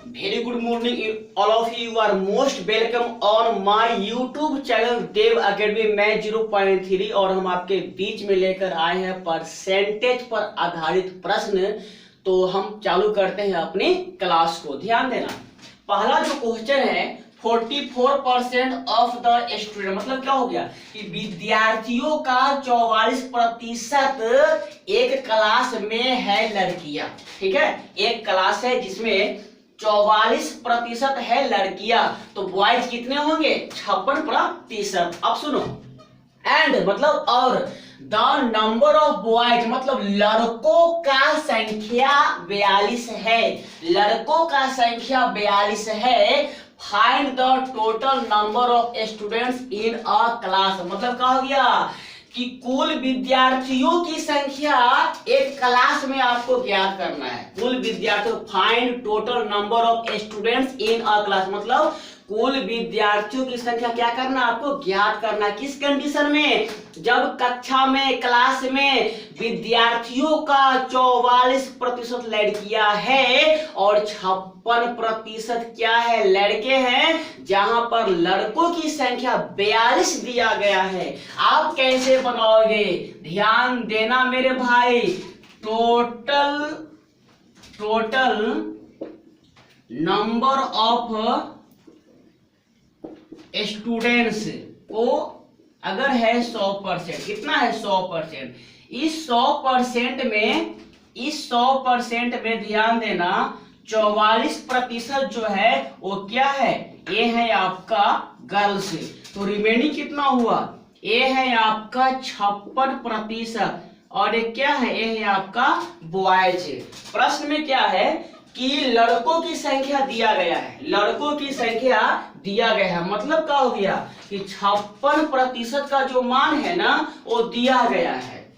Very good morning, all of you. You are most welcome on my YouTube channel Dev academy. मैं 0.3 और हम आपके बीच में लेकर आए हैं परसेंटेज पर आधारित प्रश्न। तो हम चालू करते हैं अपनी क्लास को। ध्यान देना, पहला जो क्वेश्चन है 44% ऑफ द स्टूडेंट, मतलब क्या हो गया कि विद्यार्थियों का 44% एक क्लास में है लड़कियां। ठीक है, एक क्लास है जिसमें 44% है लड़कियां, तो बॉयज कितने होंगे? 56%। अब सुनो, एंड मतलब और द नंबर ऑफ बॉयज, मतलब लड़कों का संख्या 42 है। लड़कों का संख्या 42 है। Find the total number of students in a class, मतलब क्या हो गया कि कुल विद्यार्थियों की संख्या एक क्लास में आपको ज्ञात करना है। कुल विद्यार्थियों, find total number of students in a class, मतलब कुल विद्यार्थियों की संख्या क्या करना, आपको ज्ञात करना। किस कंडीशन में? जब कक्षा में, क्लास में विद्यार्थियों का 44% लड़कियां है और 56% क्या है, लड़के हैं। जहां पर लड़कों की संख्या 42 दिया गया है। आप कैसे बनाओगे? ध्यान देना मेरे भाई। टोटल नंबर ऑफ स्टूडेंट्स को अगर है 100%, कितना है 100%, इस 100% में ध्यान देना 44% जो है वो क्या है? ये है आपका गर्ल्स। तो रिमेनिंग कितना हुआ? ये है आपका 56% और ये क्या है? ये है आपका बॉयज। प्रश्न में क्या है कि लड़कों की संख्या दिया गया है। लड़कों की संख्या दिया गया है, मतलब क्या हो गया कि 56% का जो मान है ना वो दिया गया है।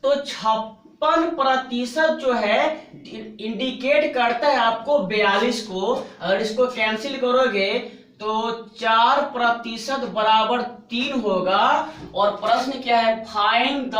तो 56% जो है इंडिकेट करता है आपको 42 को। अगर इसको कैंसिल करोगे तो 4% बराबर 3 होगा। और प्रश्न क्या है? Find the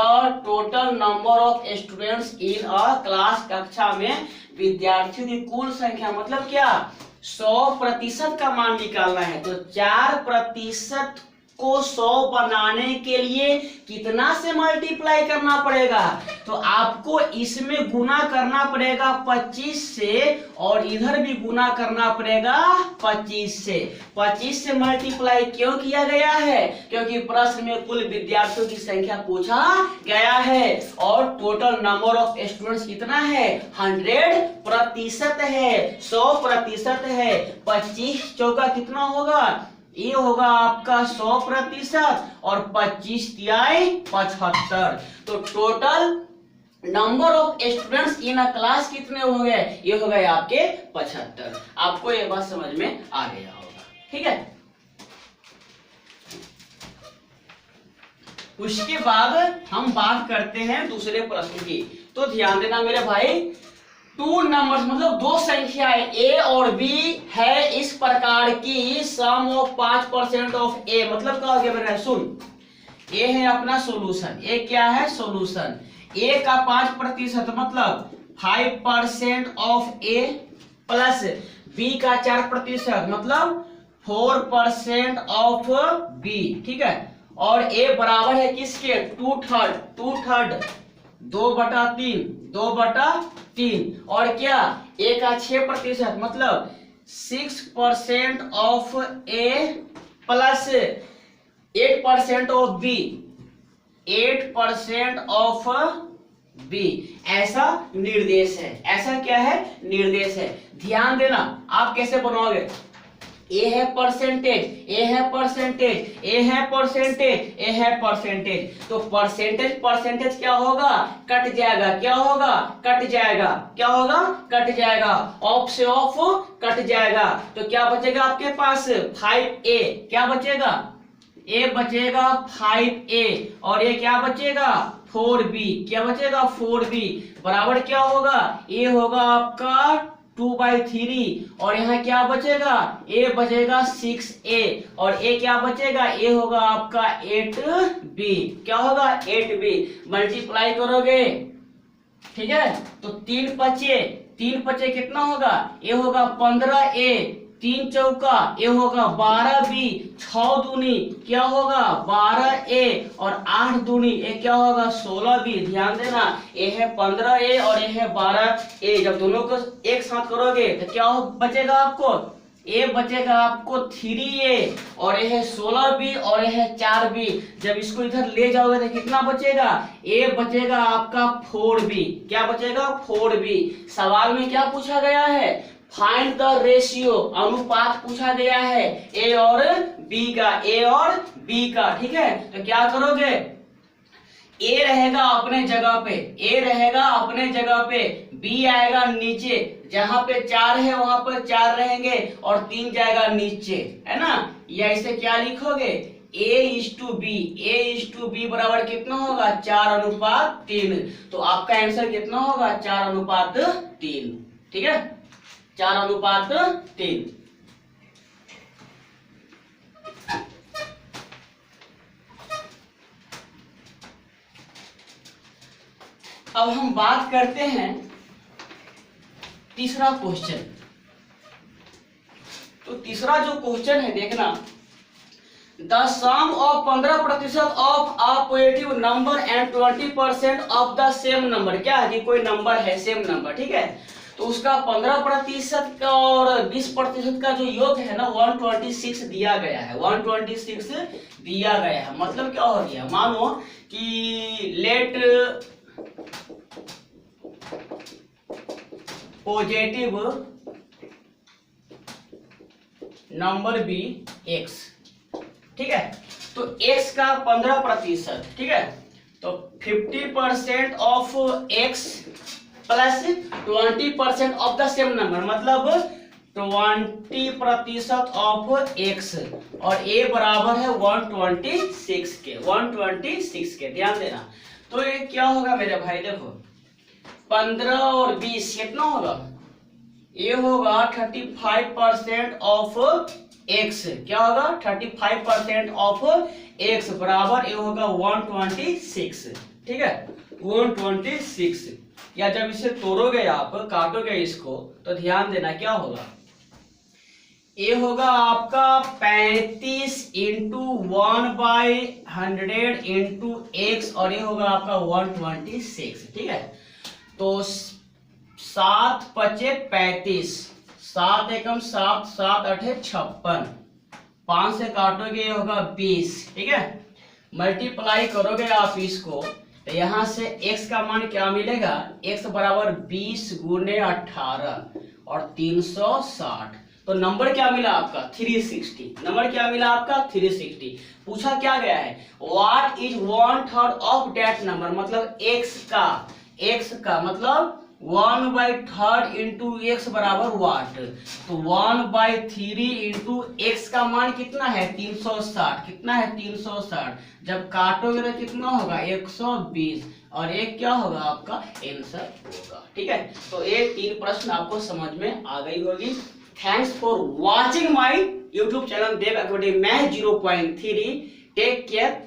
total number of students in a class, कक्षा में विद्यार्थियों की कुल संख्या, मतलब क्या 100% का मान निकालना है। तो 4% को 100 बनाने के लिए कितना से मल्टीप्लाई करना पड़ेगा? तो आपको इसमें गुना करना पड़ेगा 25 से और इधर भी गुना करना पड़ेगा 25 से। 25 से मल्टीप्लाई क्यों किया गया है? क्योंकि प्रश्न में कुल विद्यार्थियों की संख्या पूछा गया है और टोटल नंबर ऑफ स्टूडेंट्स कितना है? 100% है, 100% है। 25 चौका कितना होगा? ये होगा आपका 100% और 25 तिहाई 75। तो total number of students in a class कितने हो गए? ये हो गए आपके 75। आपको ये बात समझ में आ गया होगा। ठीक है, उसके बाद हम बात करते हैं दूसरे प्रश्न की। तो ध्यान देना मेरे भाई, 2 नंबर्स, मतलब 2 संख्याएं ए और बी है इस प्रकार की। सम ऑफ 5% ऑफ ए, मतलब क्या हो गया मेरा? सुन, ए है अपना सोल्यूशन। ए क्या है? सोल्यूशन। ए का 5% मतलब 5% ऑफ ए प्लस बी का 4% मतलब 4% ऑफ बी। ठीक है, और ए बराबर है किसके? 2/3 2/3 और क्या? ए का 6% मतलब 6% of A plus 8% of B, 8% of B. ऐसा निर्देश है। ऐसा क्या है? निर्देश है। ध्यान देना, आप कैसे बनाओगे? ए है परसेंटेज, ए है परसेंटेज, ए है परसेंटेज, ए है परसेंटेज। तो परसेंटेज क्या होगा? कट जाएगा। क्या होगा? कट जाएगा। क्या होगा? कट जाएगा। ऑफ से ऑफ कट जाएगा। तो क्या बचेगा आपके पास? 5a। क्या बचेगा? ए बचेगा 5a और ये क्या बचेगा? 4b। क्या बचेगा? 4b बराबर क्या होगा? ए होगा आपका 2/3 और यहाँ क्या बचेगा? ए बचेगा 6a और ए क्या बचेगा? ए होगा आपका 8b। क्या होगा? 8b। मल्टीप्लाई करोगे, ठीक है, तो 3 बचे 3 पचे कितना होगा, ये होगा 15A, 3 चौका ये होगा 12B, 6 दूनी क्या होगा 12A और 8 दूनी ये क्या होगा 16B। ध्यान देना, ये है 15A और ये है 12A। जब दोनों को एक साथ करोगे तो क्या बचेगा आपको, ए बचेगा आपको 3A और यह है 16B और यह है 4B। जब इसको इधर ले जाओगे तो कितना बचेगा, ए बचेगा आपका 4B। क्या बचेगा 4B। सवाल में क्या पूछा गया है, फाइंड द रेशियो, अनुपात पूछा गया है ए और बी का, ए और बी का। ठीक है, तो क्या करोगे, ए रहेगा अपने जगह पे, ए रहेगा अपने जगह पे, बी आएगा नीचे, जहां पे 4 है वहां पर 4 रहेंगे और 3 जाएगा नीचे, है ना। या इसे क्या लिखोगे, A/B बराबर कितना होगा 4:3। तो आपका आंसर कितना होगा 4:3। ठीक है, 4:3। अब हम बात करते हैं तीसरा क्वेश्चन। तो तीसरा जो क्वेश्चन है देखना, the sum of 15% of a positive number and 20% of the same number. क्या है कि कोई नंबर है सेम नंबर, ठीक है, तो उसका 15% का और 20% का जो योग है ना 126 दिया गया है, 126 दिया गया है। मतलब क्या हो गया, मानो कि let positive number be x, ठीक है, तो x का 15%, ठीक है, तो 50% of x plus 20% of the same number, मतलब 20% ऑफ x और a बराबर है 126 के, 126 के। ध्यान देना, तो ये क्या होगा मेरे भाई, देखो 15 और 20 कितना होगा, ये होगा 35% ऑफ x। क्या होगा 35% ऑफ x बराबर ये होगा 126। ठीक है, 126। या जब इसे तोड़ोगे आप, काटोगे इसको, तो ध्यान देना क्या होगा, ये होगा आपका 35 इंटू 1/100 इंटू x और ये होगा आपका 126। ठीक है, तो 7 पचे 35, 7 एकम 7, 7 8 56, 5 से काटोगे ये होगा 20। ठीक है, मल्टीप्लाई करोगे आप इसको, तो यहाँ से x का मान क्या मिलेगा, x बराबर 20 गुने 18 और 360। तो नंबर क्या मिला आपका 360। नंबर क्या मिला आपका 360। पूछा क्या गया है, what is 1/3 of that number, मतलब x का मतलब 1/3 इंटू x बराबर वाट, तो 1/3 इंटू x का मान कितना है 360। कितना है 360। जब काटोगे तो कितना होगा 120 और एक क्या होगा आपका आंसर होगा। ठीक है, तो ये 3 प्रश्न आपको समझ में आ गई होगी। Thanks for watching my YouTube channel Dev academy math 0.3। Take care.